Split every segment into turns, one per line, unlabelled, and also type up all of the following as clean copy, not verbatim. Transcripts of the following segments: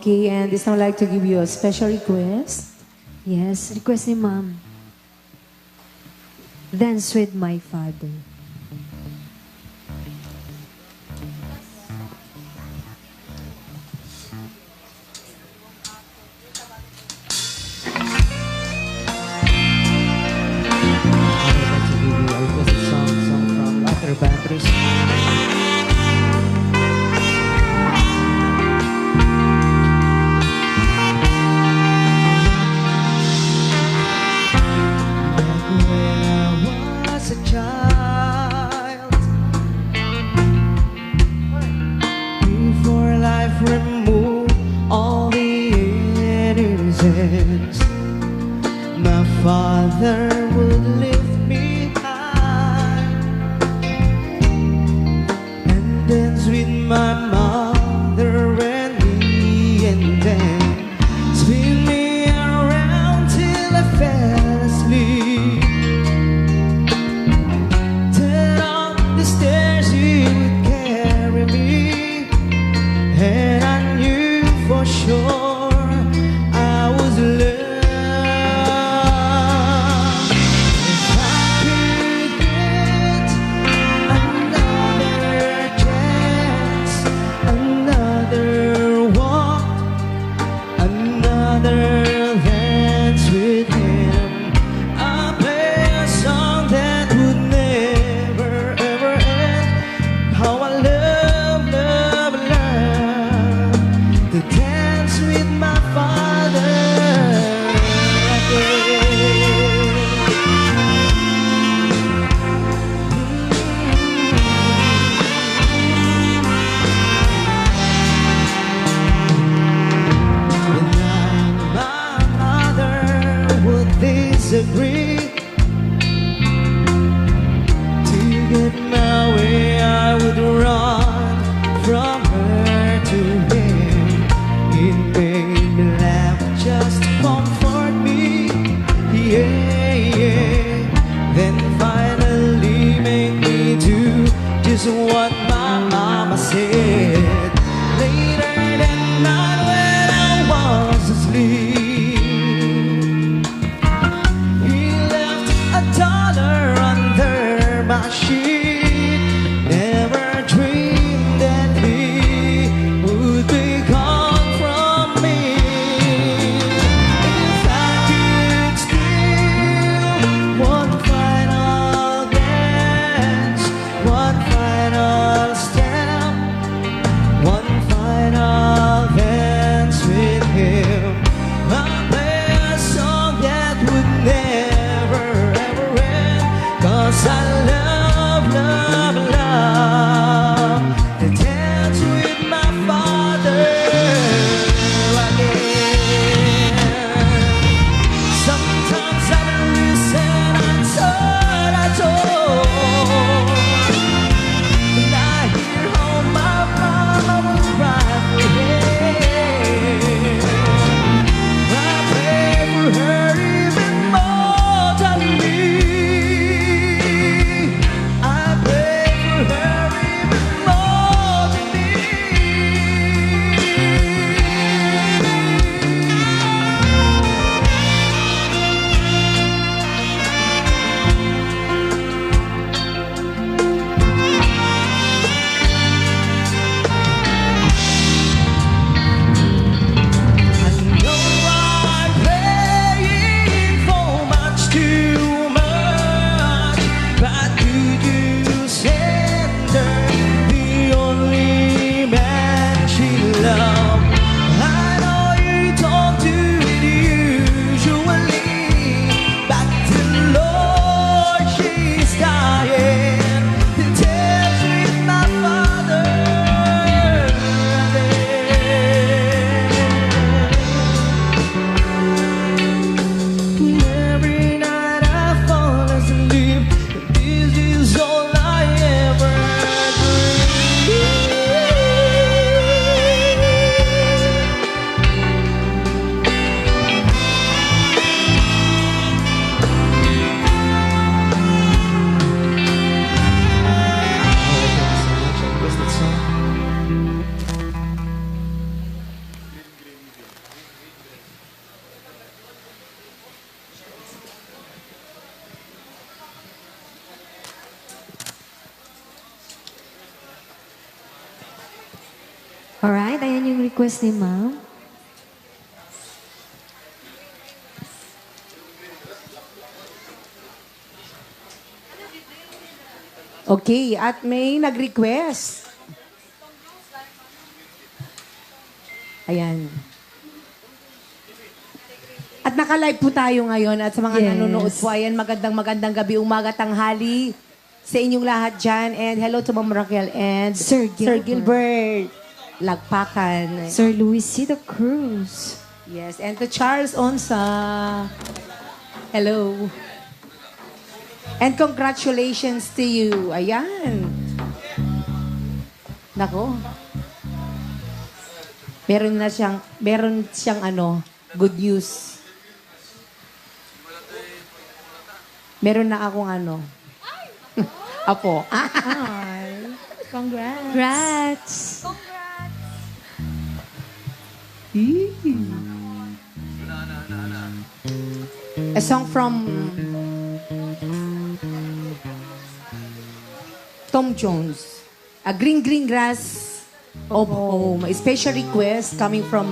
Okay, and this time I'd like to give you a special request.
Yes, request ni Ma'am. Dance with my father.
I'd like to give you a requested song from RNB Band. Back when I was a child,
Alright, ayan yung request ni ma'am.
Okay, at may nag-request. Ayan. At naka-live po tayo ngayon at sa mga
Yes.
nanonood po, ayan, magandang gabi, umaga, tanghali sa inyong lahat dyan. And hello to Ma'am Raquel and
Sir
Gilbert. Lagpakan.
Sir Luisito Cruz.
Yes, and to Charles Onsa. Hello. And congratulations to you. Ayan. Nako. Meron siyang good news. Meron na akong apo.
Ay,
Congrats.
congrats.
A song from Tom Jones. A Green Green Grass of Home. A special request coming from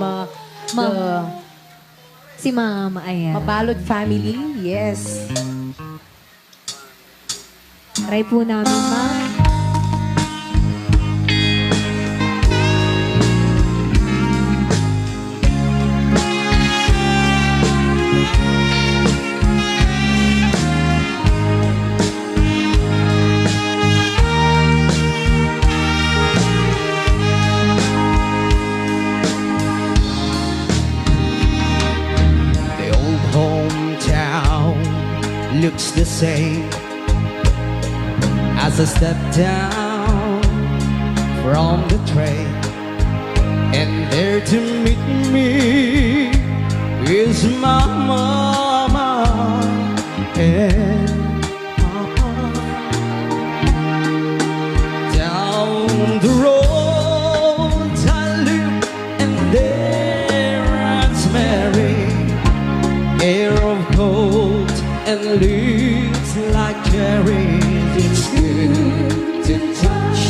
the
Si mama, ayan.
Mabalot family. Yes.
Try po namin, ma'am.
The old hometown looks the same as I step down from the train, and there to meet me is my mama and papa. Down the road I live, and there runs Mary, air of gold and leaves like cherries. It's good to touch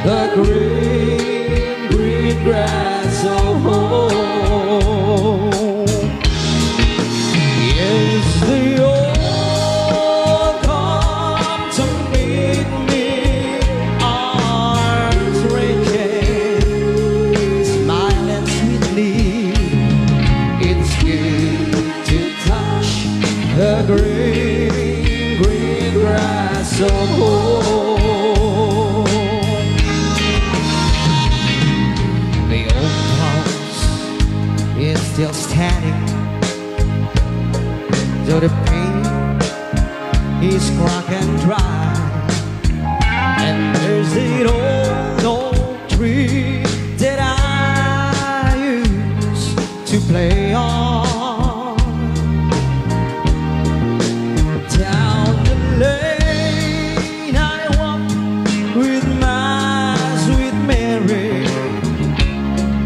the green, green grass of home. Yes, the old come to meet me, arms reaching, smiling sweetly. It's good to touch the green, green grass of home. The old house is still standing, though the paint is cracked and dry. And there's the old tree that I used to play on. Down the lane I walk with my sweet Mary,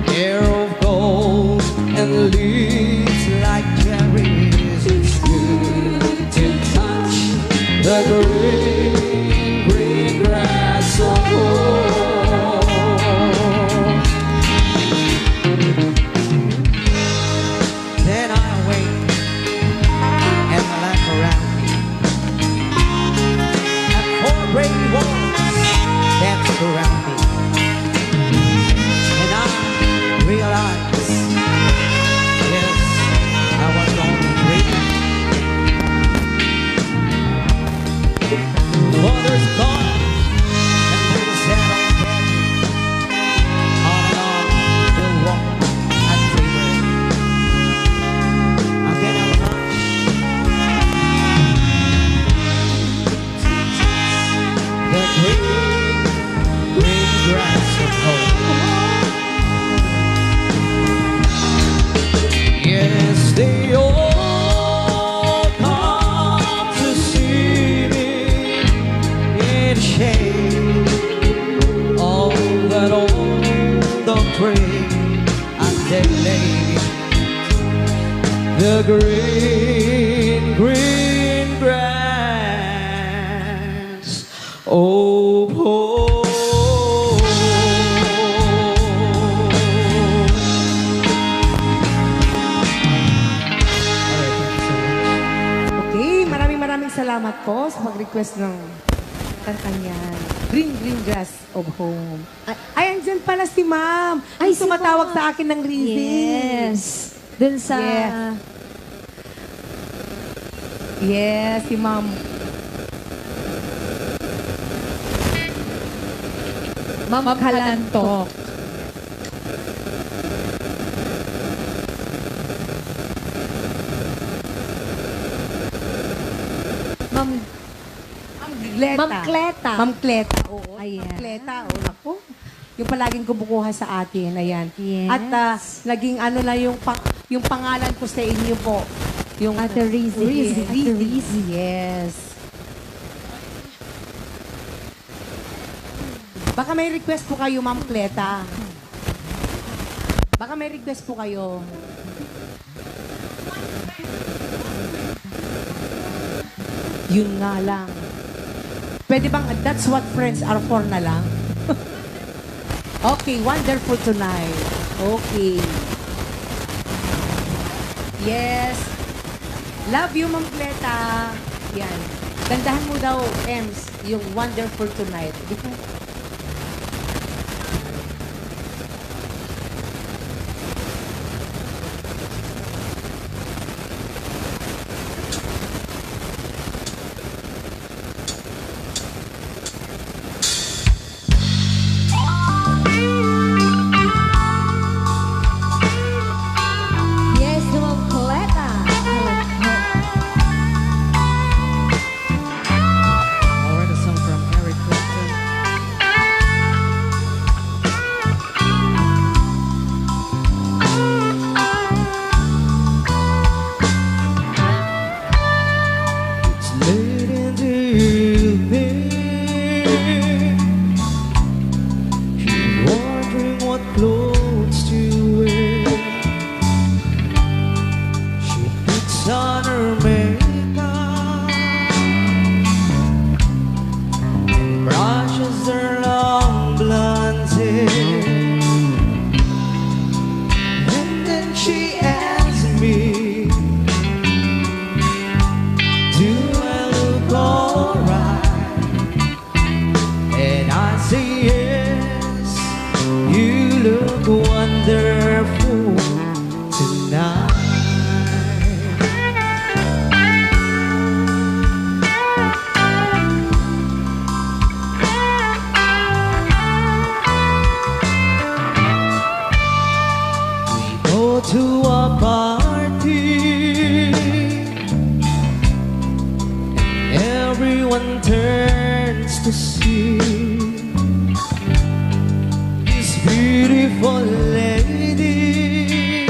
air of gold and leaves like cherries. It's good to touch the green, green grass of home. Then I wait and laugh around me, and four gray walls dance around me, and I realize, yes, I was only dreaming. Mother's gone, and we sat on candy, on and on we'll walk at daybreak. I'll get out lunch, the green, green grass of home. Yes, they all come to see me in shade of that old oak tree, and they lay the green, green grass of home.
salamat po sa pag-request ng kantang yan. Green Grass of Home. Ay, andyan pala si ma'am. Ay,
si
tumatawag
ma'am.
sa akin ng reason.
Yes. Dun sa...
Yes. Yes, si ma'am.
Ma'am Kalantok. Ma'am
Gleta.
Ma'am Cleta.
Ma'am Cleta, oo.
Ayan.
Ma'am Cleta, oo. Naku. Yung palaging kumukuha sa atin, ayan.
Yes.
At naging ano na yung pangalan ko sa inyo po. Yung
Ate Rizzy. Ate Rizzy.
Yes. Baka may request po kayo, Ma'am Cleta. Baka may request po kayo. Yun nga lang. Pwede bang that's what friends are for na lang? Okay, wonderful tonight. Okay. Yes. Love you, Ma'am Cleta. Yan. Gandahan mo daw, Ems, yung wonderful tonight. Di ba?
Yes, to Ma'am Cleta.
Alright, a song from Eric Clapton.
It's late in the evening. She's wondering what clothes to wear. She puts on her makeup and brushes her long blonde hair. And then she asks me, do I look alright? And I say yes, you look wonderful tonight. We go to a party, everyone turns to see this beautiful lady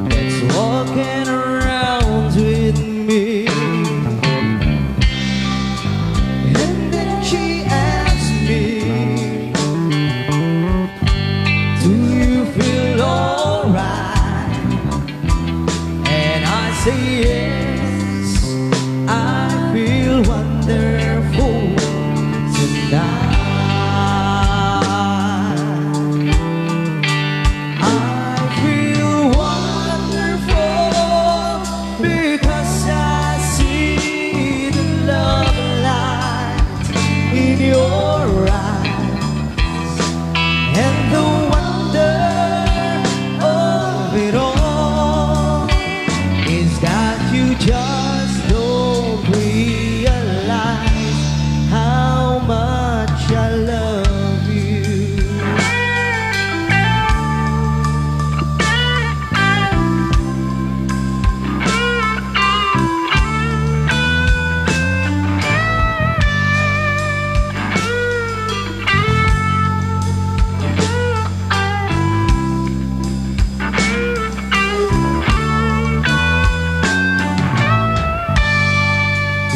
that's walking around with me. And then she asks me, do you feel alright? And I say yes, I feel wonderful tonight. I feel wonderful because I see the love light in your eyes, and the wonder of it all is that you just don't realize how much I love you.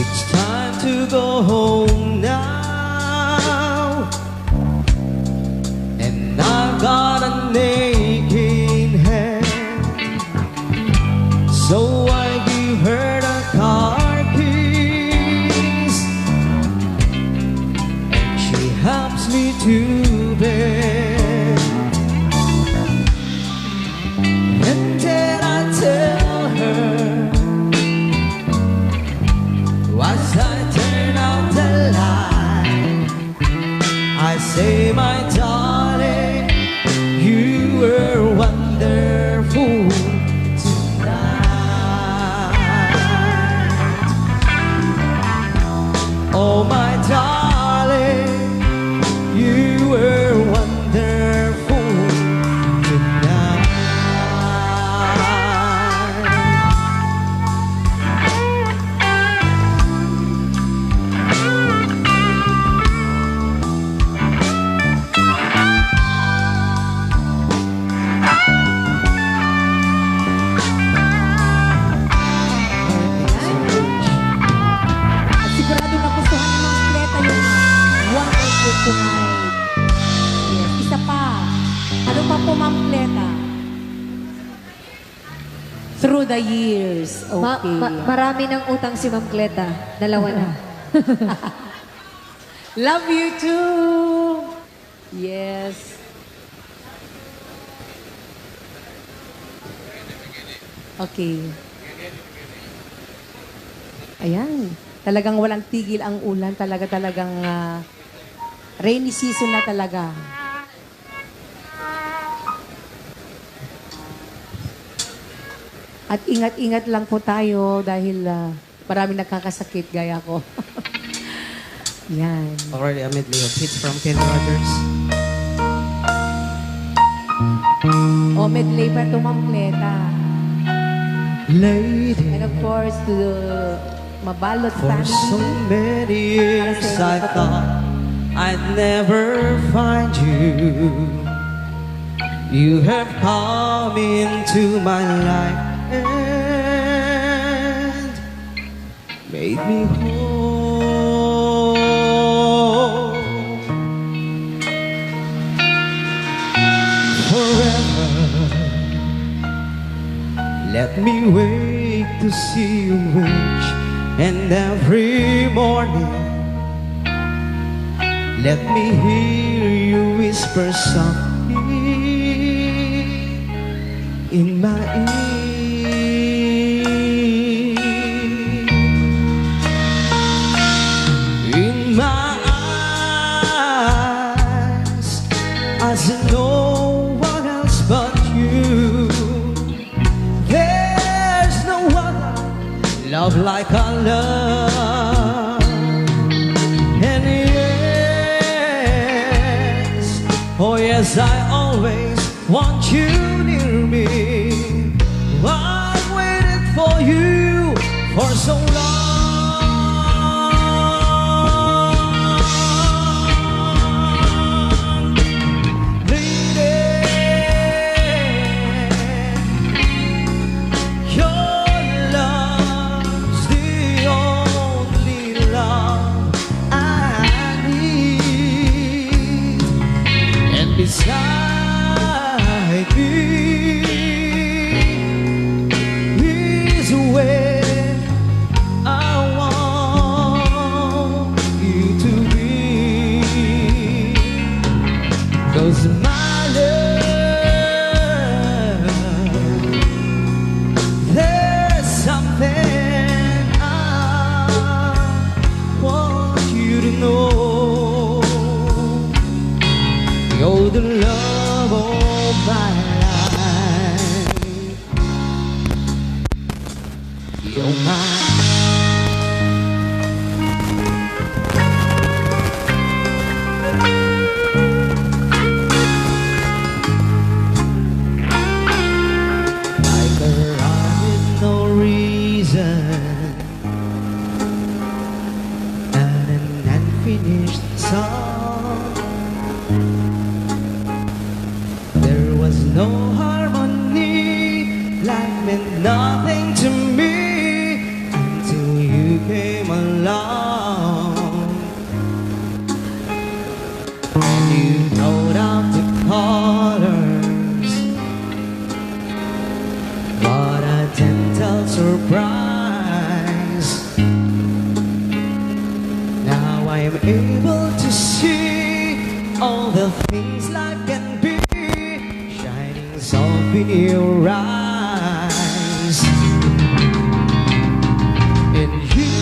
It's time to go home now, and I've got a aching head, so I give her the car keys, and she helps me to bed. And then I tell her Oh my darling, you were wonderful tonight.
At sigurado nagustuhan ni Ma'am Cleta yung wonderful tonight. Yes, isa pa. Ano pa po, Ma'am Cleta? Through the years. Okay.
Marami ng utang si Ma'am Cleta. Dalawa na.
Love you too. Yes. Okay. Ayan. Talagang walang tigil ang ulan. Talagang rainy season na talaga. At ingat-ingat lang po tayo dahil maraming nakakasakit gaya ko. Yan.
Already a medley of hits from Ken Brothers.
O, medley pa ito, Ma'am Cleta.
Lady,
And of course, to the Mabalot
for so
family.
many years I thought I'd never find you. You have come into my life and made me whole. Forever, let me wake to see you each and every morning. Let me hear you whisper softly in my ear. In my eyes, I see no one else but you. There's no other love like our love. And yes, oh yes, I always want you near me. I've waited for you for so long. Lady, your love's the only love I need. And beside me is where I want you to be. 'Cause my love, there's something I want you to know. You're the love of my life. You're mine. Like a rhyme with no reason, and an unfinished song. There was no harmony, life meant nothing to me until you came along. And you wrote out the colors. What a gentle surprise. Now I am able to see all the things life can be, shining soft in your eyes. And you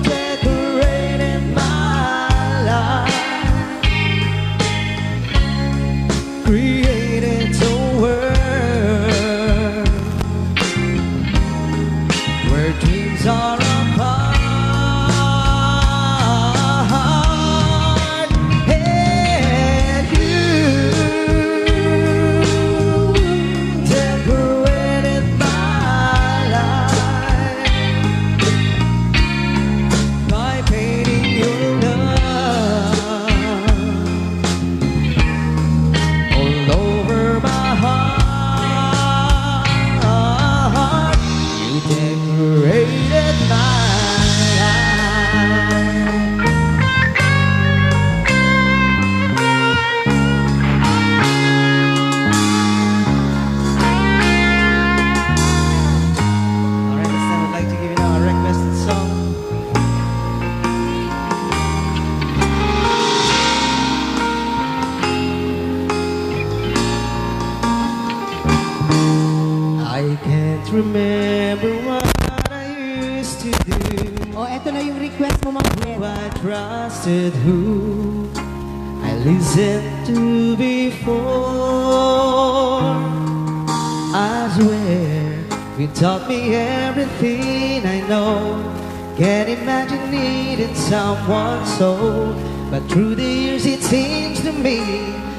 decorated my life, created a world where dreams are used to do.
Oh, eto na yung request mo, Ma'am
Who
Cleta.
I trusted, who I listened to before. I swear you taught me everything I know. Can't imagine needing someone so, but through the years it seems to me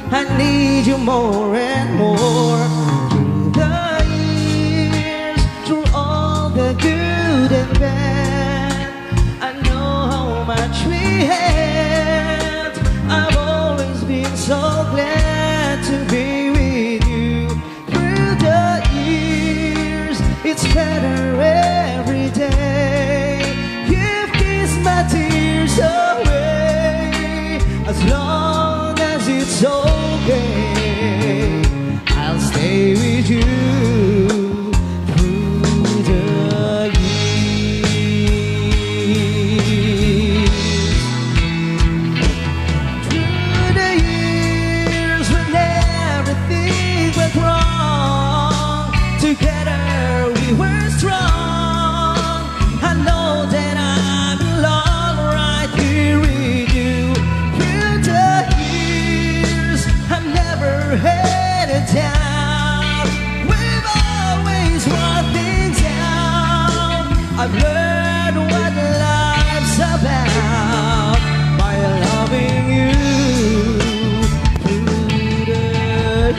I need you more and more. Through the years, through all the good and bad, I know how much we had. I've always been so glad to be with you. Through the years, it's better every day. You've kissed my tears away. As long as it's okay, I'll stay with you through the years. Through the years when everything went wrong, together we were strong. I know that I belong right here with you. Through the years, I've never had a doubt. We've always worked things out. I've learned what life's about by loving you through the years.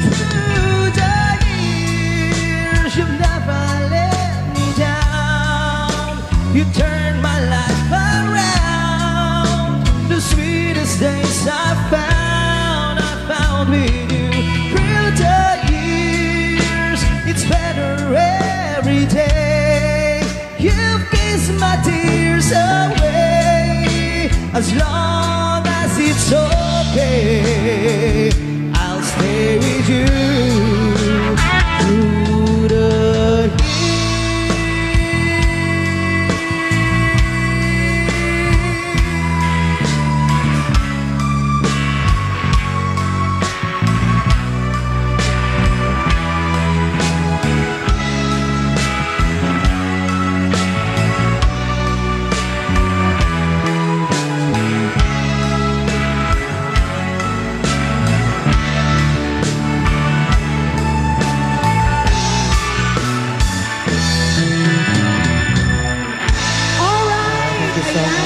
Through the years, you've never let me down. You turned my life around. The sweetest days I found with you. Through the years, it's better every day. You've kissed my tears away. As long as it's okay, I'll stay with you through the years.
Alright! Ayan.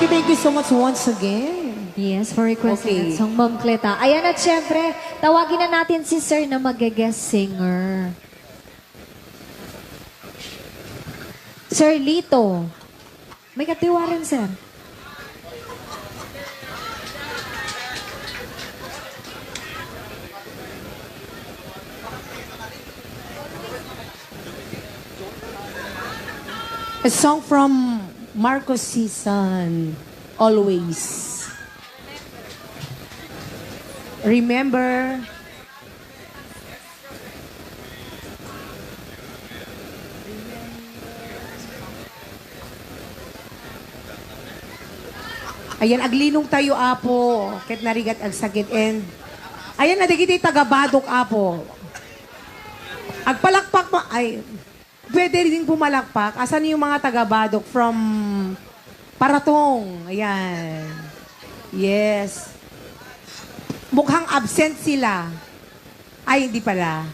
Thank you so much once again.
Yes, for requesting
Okay.
that song, Ma'am Cleta. Ayan, at syempre, tawagin na natin si Sir na mag-guest singer. Sir Lito. May katiwaran, Sir.
A song from Marcos season, Always. Remember, ayan, aglinong tayo, apo. Ket narigat ag sakit. And, ayan, nadigiti tagabadok, apo. Agpalakpak mo, ay, pwede rin pumalakpak. Asan yung mga tagabadok from Paratong? Ayan. Yes. Mukhang absent sila. Ay, hindi pala.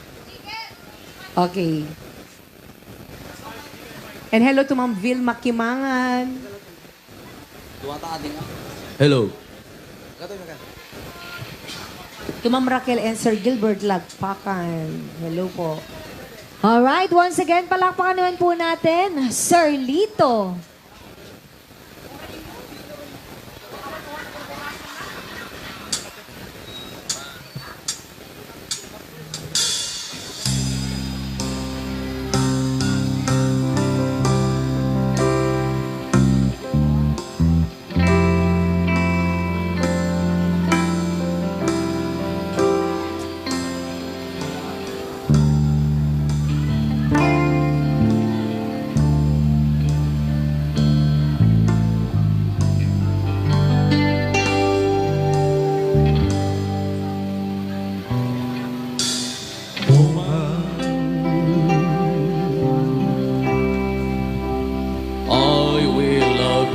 Okay. And hello to Ma'am Vilma Kimangan.
Hello.
To Ma'am Raquel and Sir Gilbert Lagpakan. Hello po.
Alright, once again, palakpakan naman po natin, Sir Lito.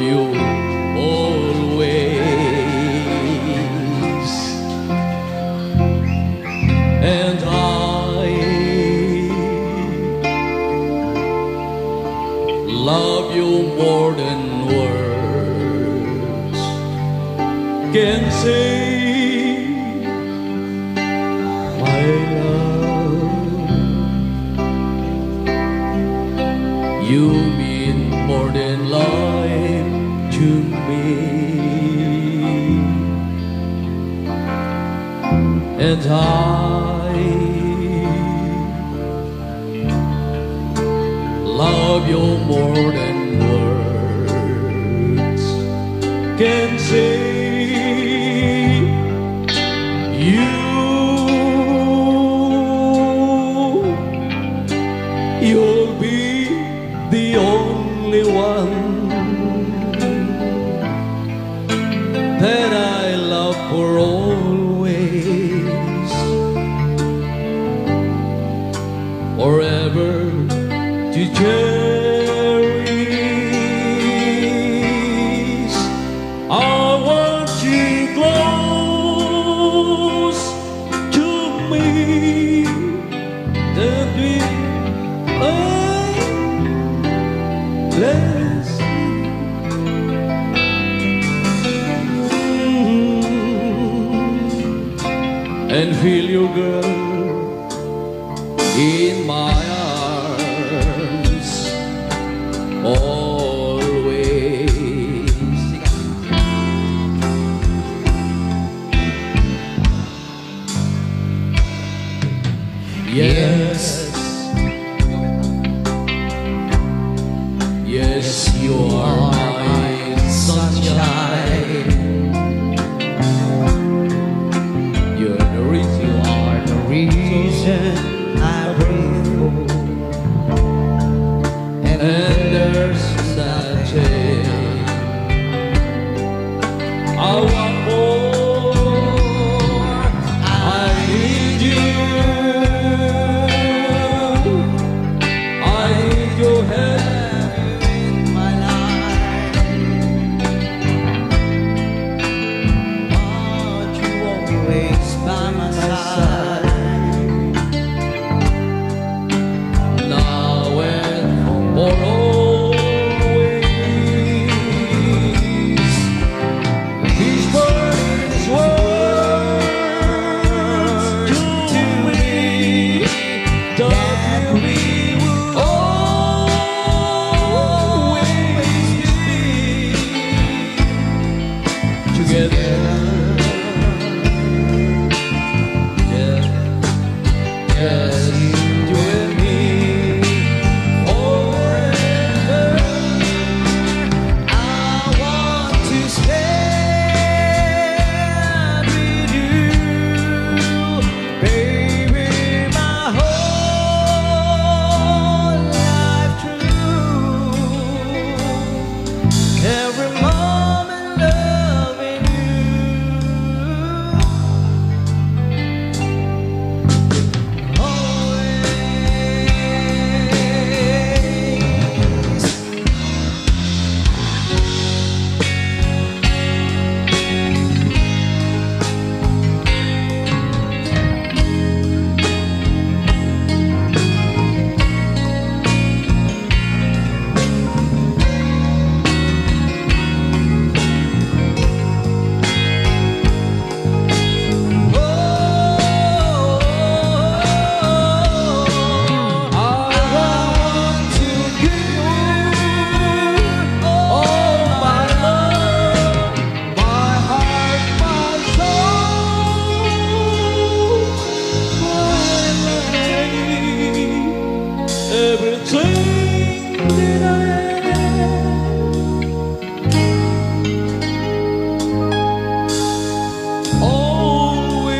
you always, and I love you more than words can say. My love, you mean more than life to me, and I love you more than words can say. You'll be the only one that I love for always, forever to cherish. I want you close to me, that we endless. And feel you, girl, in my arms always. Yes, yes, you are my sunshine. You're the reason,
I breathe for,
and there's nothing I want more. I need you. I need your help
in my life. Want you always by my side.
now and for always. These words to me that we will always be together. Yes, you and me forever.
I want to spend with you, baby, my whole life through. Every moment loving you, always.
Everything that I am, always.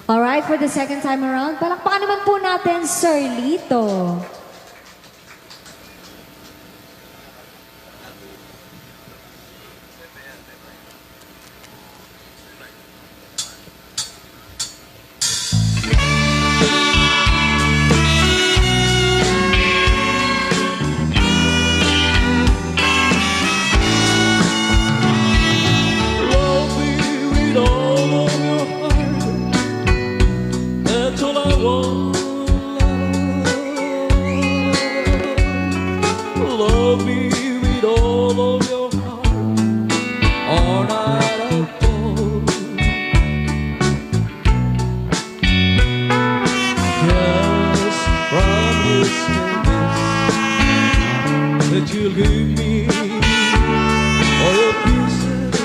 Alright, for the second time around, palakpakan naman po natin, Sir Lito.
Love me with all of your heart. That's all I want. Love me with all of your heart. All night alone. Just promise me this, that you'll give me all your kisses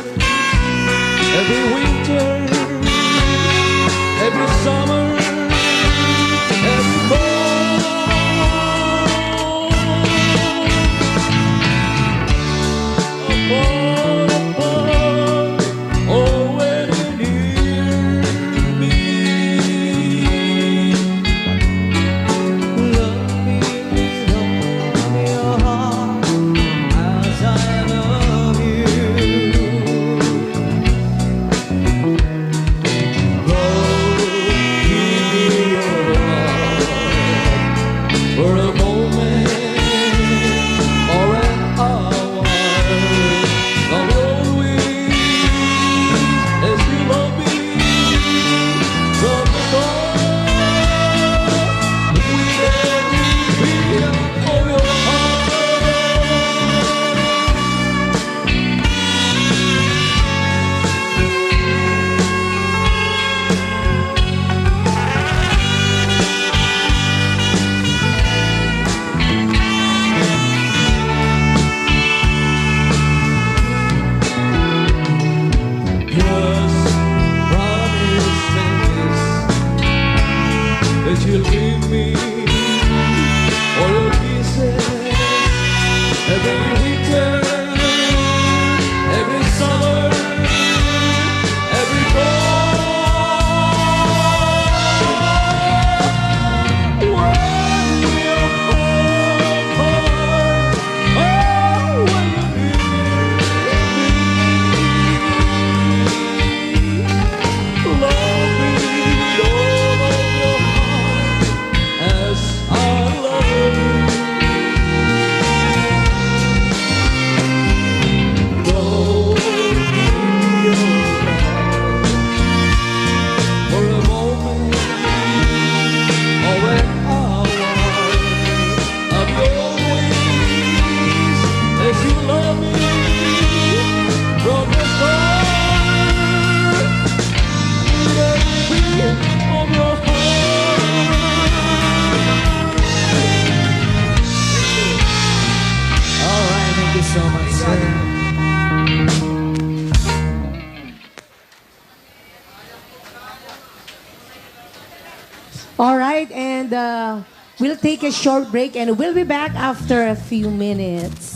every winter, every summer, every fall. Apart, apart, always near me.
Love me with all your heart as I love you.
Go, give me your love for a moment or an hour. Love always as you love me from the start. With every beat of your heart. Just promise me this, that you'll give me all your kisses every winter, every summer, every fall. When we are apart, oh, when you need me. Love me with all of your heart as I love you. Go give your love for a moment or an hour. I'll be always as you love me from the start. With every beat of your heart.
All right, thank you so much, sir.
All right, and we'll take a short break and we'll be back after a few minutes.